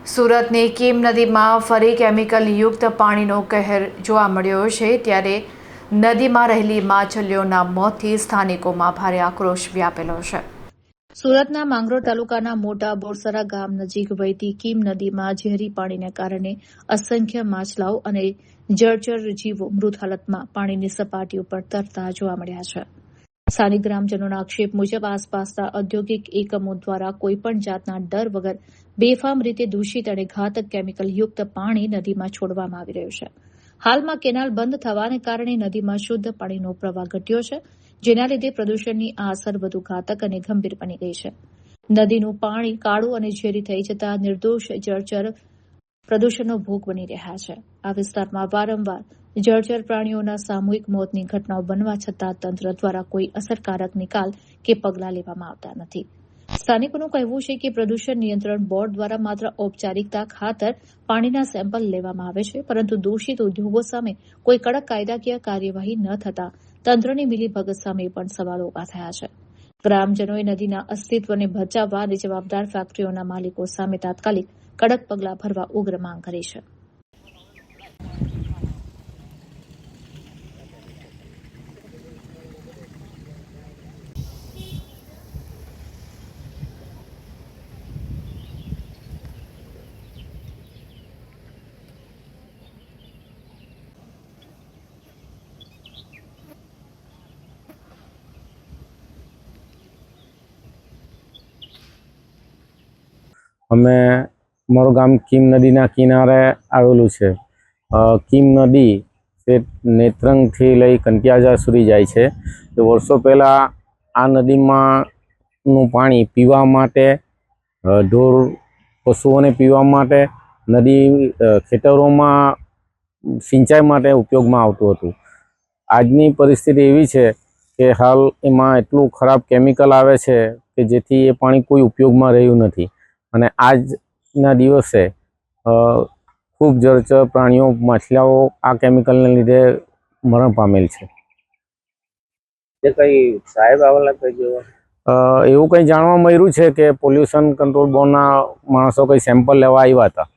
સુરતની કીમ નદીમાં ફરી કેમિકલ યુક્ત પાણીનો કહેર જોવા મળ્યો છે, ત્યારે નદીમાં રહેલી માછલીઓના મોતથી સ્થાનિકોમાં ભારે આક્રોશ વ્યાપેલો છે। સુરતના માંગરોળ તાલુકાના મોટા બોરસરા ગામ નજીક વહેતી કીમ નદીમાં ઝેરી પાણીને કારણે અસંખ્ય માછલાઓ અને જળચર જીવો મૃત હાલતમાં પાણીની સપાટી ઉપર તરતા જોવા મળ્યા છે। સ્થાનિક ગ્રામજનોના આક્ષેપ મુજબ આસપાસના ઔદ્યોગિક એકમો દ્વારા કોઈપણ જાતના ડર વગર બેફામ રીતે દૂષિત અને ઘાતક કેમિકલ યુક્ત પાણી નદીમાં છોડવામાં આવી રહ્યું છે। હાલમાં કેનાલ બંધ થવાને કારણે નદીમાં શુદ્ધ પાણીનો પ્રવાહ ઘટ્યો છે, જેના લીધે પ્રદૂષણની આ અસર વધુ ઘાતક અને ગંભીર બની ગઈ છે। નદીનું પાણી કાળું અને ઝેરી થઈ જતા નિર્દોષ જળચર પ્રદૂષણનો ભોગ બની રહ્યા છે। આ વિસ્તારમાં વારંવાર જળચર પ્રાણીઓના સામૂહિક મોતની ઘટનાઓ બનવા છતાં તંત્ર દ્વારા કોઈ અસરકારક નિકાલ કે પગલાં લેવામાં આવતા નથી। સ્થાનિકોનું કહેવું છે કે પ્રદૂષણ નિયંત્રણ બોર્ડ દ્વારા માત્ર ઔપચારિકતા ખાતર પાણીના સેમ્પલ લેવામાં આવે છે, પરંતુ દૂષિત ઉદ્યોગો સામે કોઈ કડક કાયદાકીય કાર્યવાહી ન થતાં તંત્રની મિલીભગત સામે પણ સવાલો ઉભા થયા છે। ગ્રામજનોએ નદીના અસ્તિત્વને બચાવવા અને જવાબદાર ફેક્ટરીઓના માલિકો સામે તાત્કાલિક કડક પગલાં ભરવા ઉગ્ર માંગ કરી છે। અમે મારું ગામ કીમ નદીના કિનારે આવેલું છે। કીમ નદી તે નેત્રંગથી લઈ કંટિયાજા સુધી જાય છે। તો વર્ષો પહેલાં આ નદીમાંનું પાણી પીવા માટે, ઢોર પશુઓને પીવા માટે, નદી ખેતરોમાં સિંચાઈ માટે ઉપયોગમાં આવતું હતું। આજની પરિસ્થિતિ એવી છે કે હાલ એમાં એટલું ખરાબ કેમિકલ આવે છે કે જેથી એ પાણી કોઈ ઉપયોગમાં રહ્યું નથી, અને આજના દિવસે ખૂબ જળચર પ્રાણીઓ, માછલાઓ આ કેમિકલને લીધે મરણ પામેલ છે। જે કઈ સાહેબ આવેલા કઈ જેવા એવું કંઈ જાણવા મળ્યું છે કે પોલ્યુશન કંટ્રોલ બોર્ડના માણસો કંઈ સેમ્પલ લેવા આવ્યા હતા।